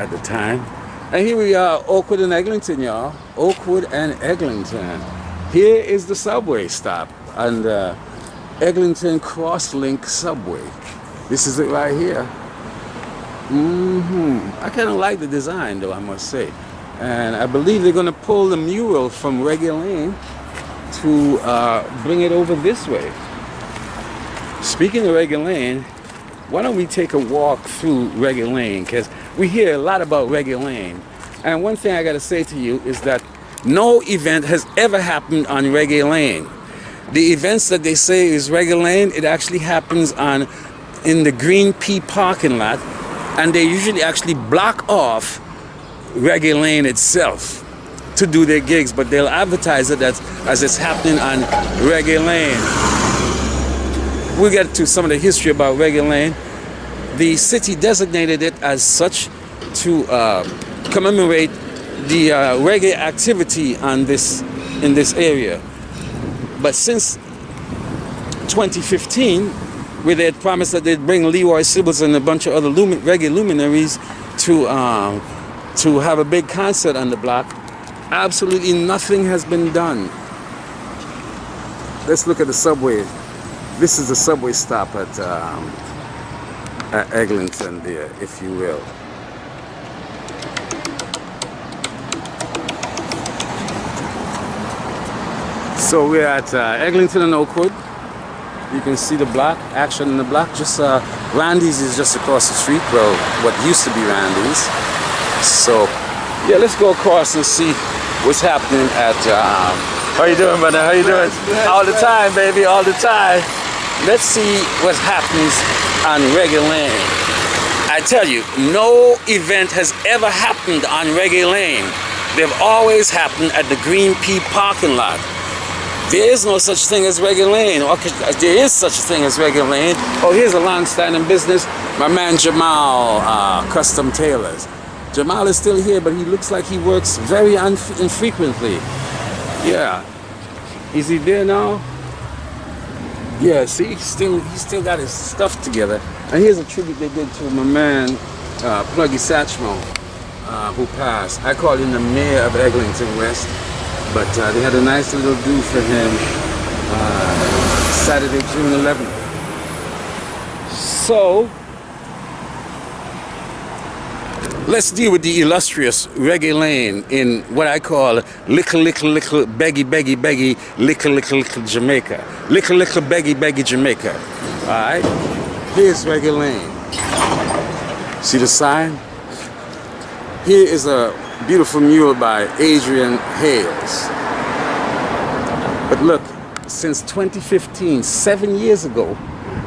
at the time. And here we are, Oakwood and Eglinton, y'all. Oakwood and Eglinton. Here is the subway stop on the Eglinton Crosslink subway. This is it right here. I kind of like the design, though, I must say. And I believe they're going to pull the mural from Reggae Lane to bring it over this way. Speaking of Reggae Lane, why don't we take a walk through Reggae Lane? Because we hear a lot about Reggae Lane. And one thing I got to say to you is that no event has ever happened on Reggae Lane. The events that they say is Reggae Lane, it actually happens in the Green Pea parking lot. And they usually actually block off Reggae Lane itself to do their gigs, but they'll advertise it as it's happening on Reggae Lane. We'll get to some of the history about Reggae Lane. The city designated it as such to commemorate the reggae activity in this area. But since 2015, where they had promised that they'd bring Leroy Sibbles and a bunch of other reggae luminaries to have a big concert on the block, absolutely nothing has been done. Let's look at the subway. This is the subway stop at Eglinton there, if you will. So we're at Eglinton and Oakwood. You can see the block, action in the block. Just Randy's is just across the street, well, what used to be Randy's. So yeah, let's go across and see what's happening at how you doing, brother? How you doing? All the time, baby, all the time. Let's see what happens on Reggae Lane. I tell you, no event has ever happened on Reggae Lane. They've always happened at the Green Pea parking lot. There is no such thing as Reggae Lane. Or there is such a thing as Reggae Lane. Oh, here's a long-standing business. My man Jamal, Custom Tailors. Jamal is still here, but he looks like he works very infrequently. Yeah. Is he there now? Yeah, see, he still got his stuff together. And here's a tribute they did to my man, Pluggy Satchmo, who passed. I call him the mayor of Eglinton West. But they had a nice little do for him Saturday, June 11th. So, let's deal with the illustrious Reggae Lane in what I call lickle, beggy, lickle, Jamaica. Lickle, beggy, Jamaica. Alright? Here's Reggae Lane. See the sign? Here is a beautiful mural by Adrian Hales. But look, since 2015, 7 years ago,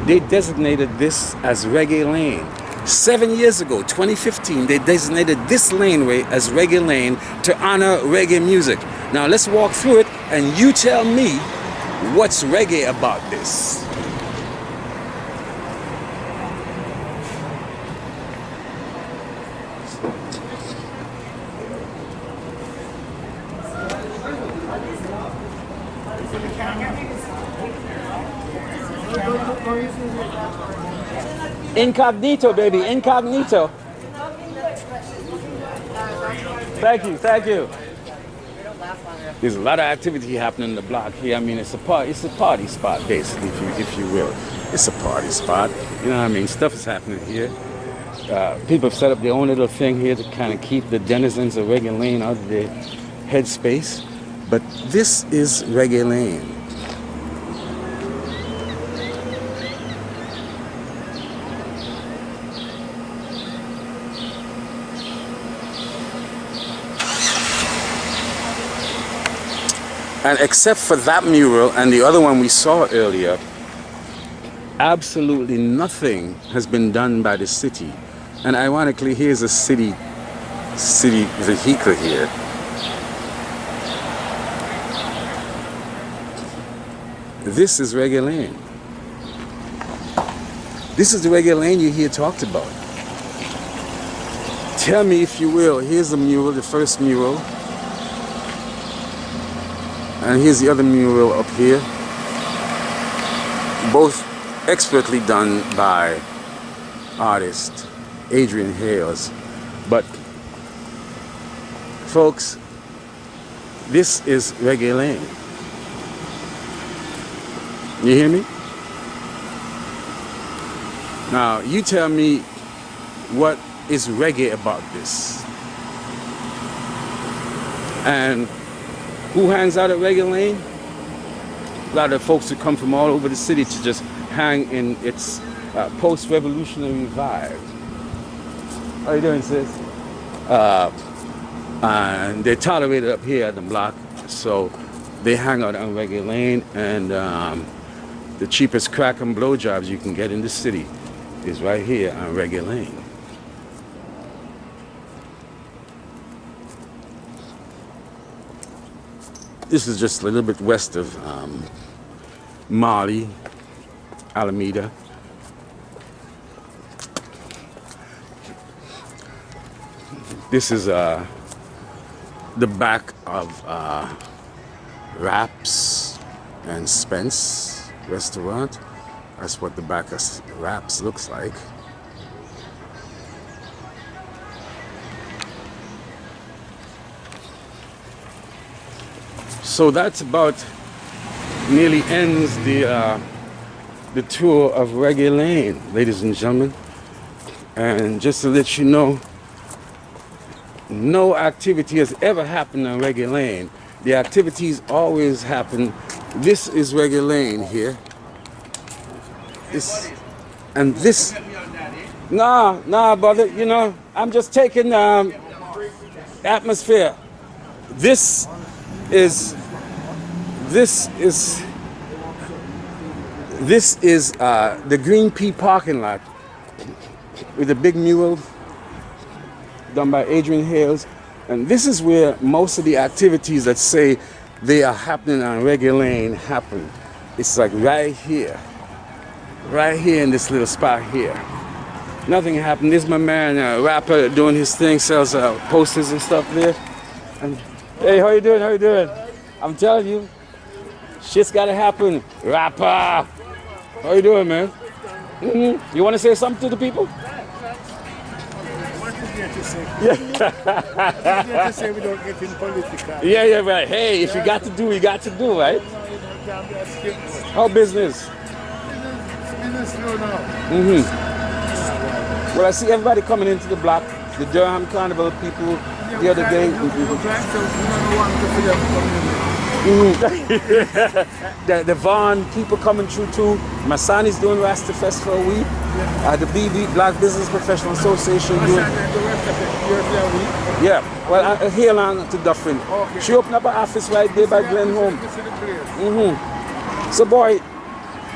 they designated this as Reggae Lane. 7 years ago, 2015, they designated this laneway as Reggae Lane to honor reggae music. Now let's walk through it and you tell me what's reggae about this. Incognito, baby, incognito. Thank you. There's a lot of activity happening in the block here. I mean, it's a party spot, basically, if you will. It's a party spot. You know what I mean? Stuff is happening here. People have set up their own little thing here to kind of keep the denizens of Reggae Lane out of their headspace. But this is Reggae Lane. And except for that mural and the other one we saw earlier, absolutely nothing has been done by the city. And ironically, here's a city vehicle here. This is Reggae Lane. This is the Reggae Lane you hear talked about. Tell me if you will, here's the mural, the first mural. And here's the other mural up here. Both expertly done by artist Adrian Hales. But folks, this is Reggae Lane. You hear me? Now, you tell me what is reggae about this? And who hangs out at Reggae Lane? A lot of folks who come from all over the city to just hang in its post-revolutionary vibe. How you doing, sis? And they tolerate it up here at the block, so they hang out on Reggae Lane, and the cheapest crack and blowjobs you can get in the city is right here on Reggae Lane. This is just a little bit west of Mali, Alameda. This is the back of Raps and Spence restaurant. That's what the back of Raps looks like. So that's about nearly ends the tour of Reggae Lane, ladies and gentlemen. And just to let you know, no activity has ever happened on Reggae Lane. The activities always happen. This is Reggae Lane here. This and this. Nah, brother. You know, I'm just taking atmosphere. This is the Green Pea parking lot with the big mural done by Adrian Hales, and this is where most of the activities that say they are happening on Reggae Lane happen. It's like right here in this little spot here. Nothing happened. This is my man, rapper, doing his thing, sells posters and stuff there. And hey, how you doing? How you doing? I'm telling you, shit's gotta happen. Rapper, how you doing, man? You want to say something to the people? Yeah, right. Hey, if you got to do, you got to do, right? How business? Well, I see everybody coming into the block. The Durham Carnival people the other day. The Vaughn people coming through too. Masani's doing Rasta Fest for a week. The BB Black Business Professional Association doing. Yeah, well, here along to Dufferin. Okay. She opened up an office right there by Glen Home. So, boy,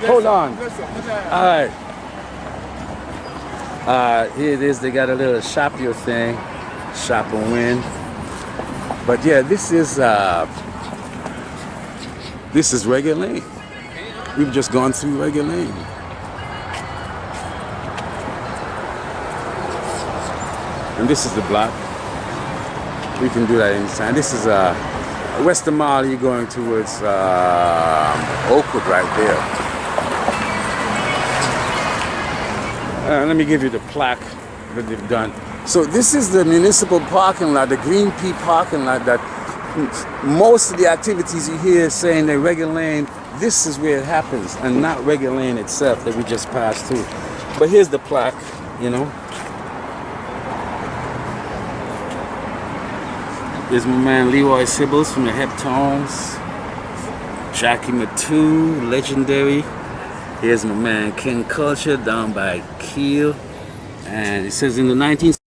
hold on. All right. Here it is. They got a little shop your thing, shop and win. But yeah, this is Reggae Lane. We've just gone through Reggae Lane. And this is the block. We can do that anytime. This is Western Mali going towards Oakwood right there. Let me give you the plaque that they've done. So this is the municipal parking lot, the Green Pea parking lot that most of the activities you hear saying that Reggae Lane, this is where it happens, and not Reggae Lane itself that we just passed through. But here's the plaque, you know. Here's my man Leroy Sibbles from the Heptones. Jackie Matu, legendary. Here's my man King Culture down by Kiel. And it says in the 19th